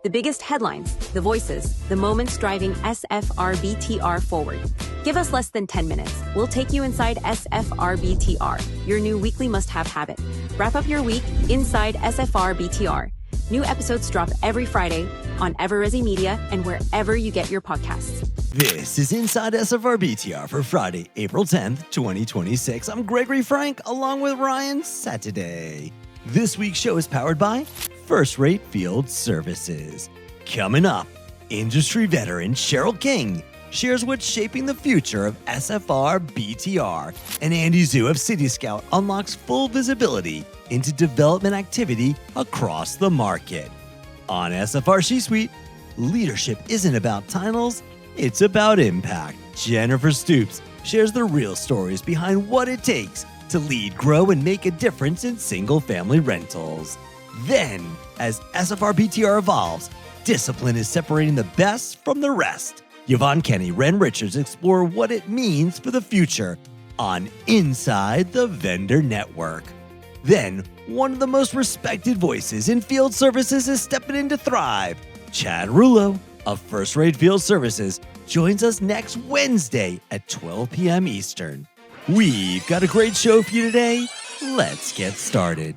The biggest headlines, the voices, the moments driving SFR BTR forward. Give us less than 10 minutes. We'll take you inside SFR BTR, your new weekly must-have habit. Wrap up your week inside SFR BTR. New episodes drop every Friday on EverResi Media and wherever you get your podcasts. This is Inside SFR BTR for Friday, April 10th, 2026. I'm Gregory Frank, along with Ryan Saturday. This week's show is powered by First Rate Field Services. Coming up, industry veteran Cheryl King shares what's shaping the future of SFR BTR, and Andy Zhu of City Scout unlocks full visibility into development activity across the market. On SFR SHE-SUITE, leadership isn't about titles, it's about impact. Jennifer Stoops shares the real stories behind what it takes to lead, grow, and make a difference in single-family rentals. Then, as SFR BTR evolves, discipline is separating the best from the rest. Yovonne, Kenny, Ren Richards explore what it means for the future on Inside the Vendor Network. Then, one of the most respected voices in field services is stepping in to thrive. Chad Rulo of First Rate Field Services joins us next Wednesday at 12 p.m. Eastern. We've got a great show for you today. Let's get started.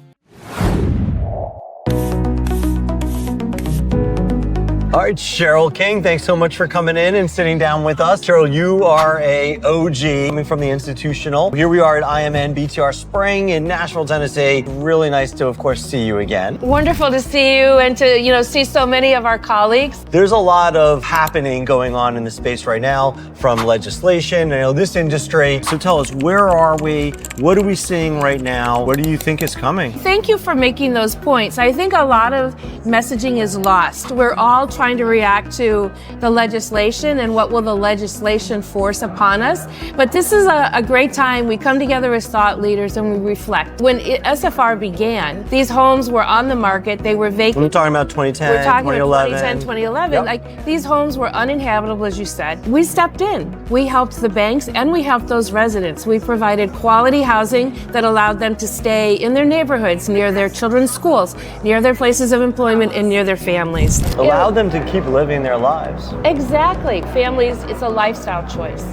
All right, Cheryl King, thanks so much for coming in and sitting down with us. Cheryl, you are a OG coming from the institutional. Here we are at IMN BTR Spring in Nashville, Tennessee. Really nice to, of course, see you again. Wonderful to see you and to, see so many of our colleagues. There's a lot of happening going on in the space right now, from legislation, this industry. So tell us, where are we? What are we seeing right now? What do you think is coming? Thank you for making those points. I think a lot of messaging is lost. We're all trying to react to the legislation and what will the legislation force upon us. But this is a great time. We come together as thought leaders and we reflect. When SFR began, these homes were on the market. They were vacant. We're talking about 2010, We're talking 2011. about 2010, 2011. Yep. Like, these homes were uninhabitable, as you said. We stepped in. We helped the banks and we helped those residents. We provided quality housing that allowed them to stay in their neighborhoods, near their children's schools, near their places of employment, and near their families. Allow them to keep living their lives. Exactly. Families, it's a lifestyle choice.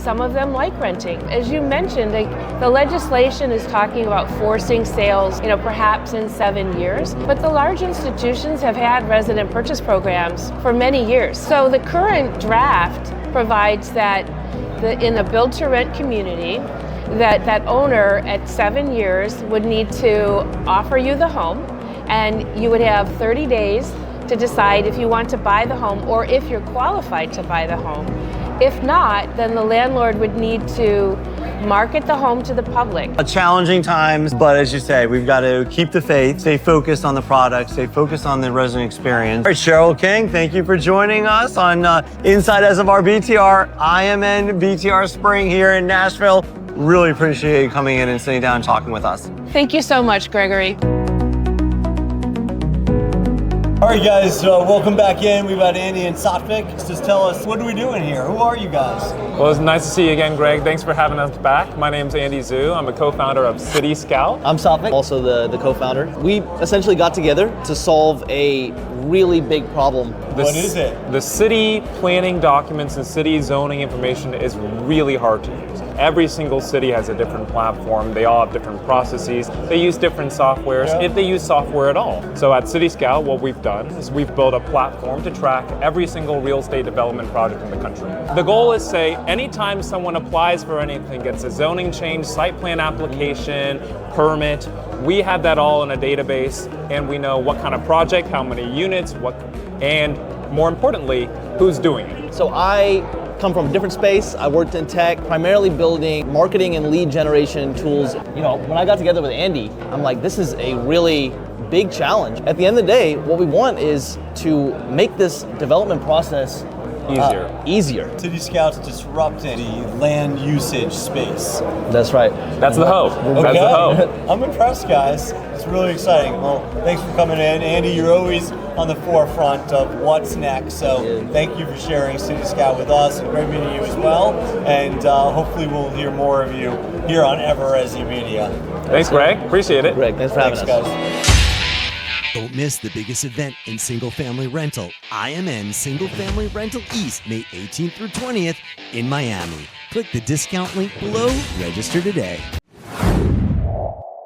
Some of them like renting. As you mentioned, the legislation is talking about forcing sales, perhaps in 7 years, but the large institutions have had resident purchase programs for many years. So the current draft provides that in a build-to-rent community, that owner at 7 years would need to offer you the home, and you would have 30 days to decide if you want to buy the home or if you're qualified to buy the home. If not, then the landlord would need to market the home to the public. Challenging times, but as you say, we've got to keep the faith, stay focused on the product, stay focused on the resident experience. All right, Cheryl King, thank you for joining us on Inside SFR BTR, IMN BTR Spring here in Nashville. Really appreciate you coming in and sitting down and talking with us. Thank you so much, Gregory. All right, guys, welcome back in. We've got Andy and Satvik. Just tell us, what are we doing here? Who are you guys? Well, it's nice to see you again, Greg. Thanks for having us back. My name's Andy Zhu. I'm a co-founder of City Scout. I'm Satvik, also the co-founder. We essentially got together to solve a really big problem. What is it? The city planning documents and city zoning information is really hard to use. Every single city has a different platform. They all have different processes. They use different softwares, if they use software at all. So at City Scout, what we've done is we've built a platform to track every single real estate development project in the country. The goal is, say, anytime someone applies for anything, gets a zoning change, site plan application, permit, we have that all in a database, and we know what kind of project, how many units, and more importantly, who's doing it. So I come from a different space. I worked in tech, primarily building marketing and lead generation tools. When I got together with Andy, I'm like, this is a really big challenge. At the end of the day, what we want is to make this development process easier. City Scouts disrupting the land usage space. That's right. That's the hope. Okay. That's the hope. I'm impressed, guys. It's really exciting. Well, thanks for coming in. Andy, you're always on the forefront of what's next. So thank you for sharing City Scout with us, and great meeting you as well. And hopefully we'll hear more of you here on EverResi Media. Thanks, Greg. Appreciate it. Greg, thanks for having us. Guys. Don't Don't miss the biggest event in single-family rental, IMN Single Family Rental East, May 18th through 20th in Miami. Click the discount link below. Register today.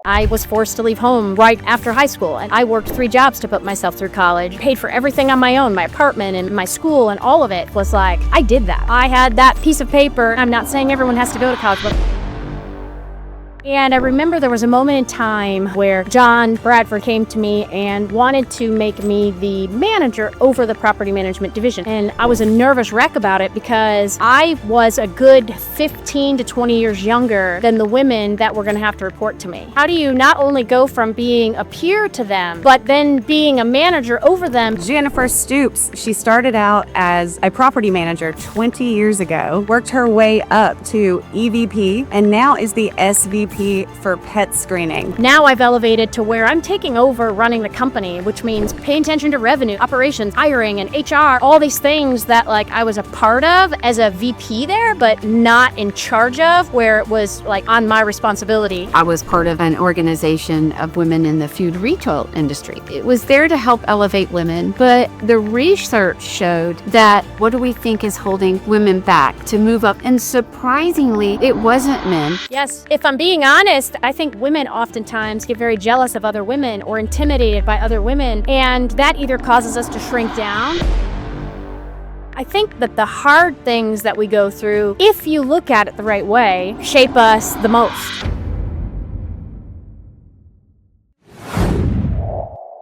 I was forced to leave home right after high school, and I worked 3 jobs to put myself through college, paid for everything on my own, my apartment and my school, and all of it was like, I did that. I had that piece of paper. I'm not saying everyone has to go to college, but and I remember there was a moment in time where John Bradford came to me and wanted to make me the manager over the property management division. And I was a nervous wreck about it because I was a good 15 to 20 years younger than the women that were going to have to report to me. How do you not only go from being a peer to them, but then being a manager over them? Jennifer Stoops, she started out as a property manager 20 years ago, worked her way up to EVP, and now is the SVP for pet screening. Now I've elevated to where I'm taking over running the company, which means paying attention to revenue, operations, hiring, and HR, all these things that like I was a part of as a VP there, but not in charge of, where it was like on my responsibility. I was part of an organization of women in the food retail industry. It was there to help elevate women, but the research showed that what do we think is holding women back to move up? And surprisingly, it wasn't men. Yes, if I'm being honest, I think women oftentimes get very jealous of other women or intimidated by other women, and that either causes us to shrink down. I think that the hard things that we go through, if you look at it the right way, shape us the most.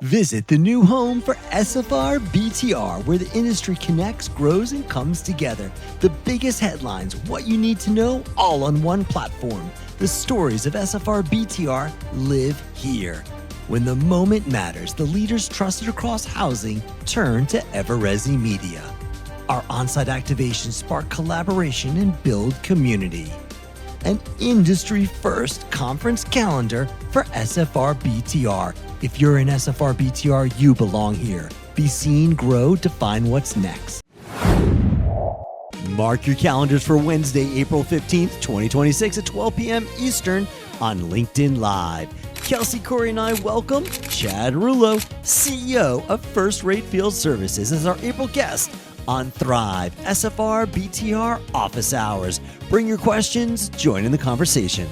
Visit the new home for SFR BTR, where the industry connects, grows, and comes together. The biggest headlines, what you need to know, all on one platform. The stories of SFR BTR live here. When the moment matters, the leaders trusted across housing turn to EverResi Media. Our on-site activations spark collaboration and build community. An industry-first conference calendar for SFR BTR. If you're in SFR BTR, you belong here. Be seen, grow, define what's next. Mark your calendars for Wednesday, April 15th, 2026 at 12 p.m. Eastern on LinkedIn Live. Kelsey, Corey, and I welcome Chad Rulo, CEO of First Rate Field Services, as our April guest on Thrive SFR BTR Office Hours. Bring your questions, join in the conversation.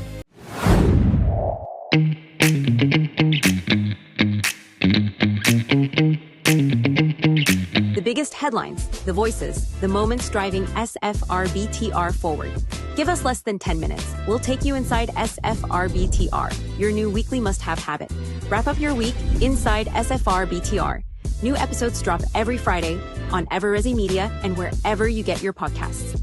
The biggest headlines, the voices, the moments driving SFR BTR forward. Give us less than 10 minutes. We'll take you inside SFR BTR, your new weekly must-have habit. Wrap up your week inside SFR BTR. New episodes drop every Friday on EverResi Media and wherever you get your podcasts.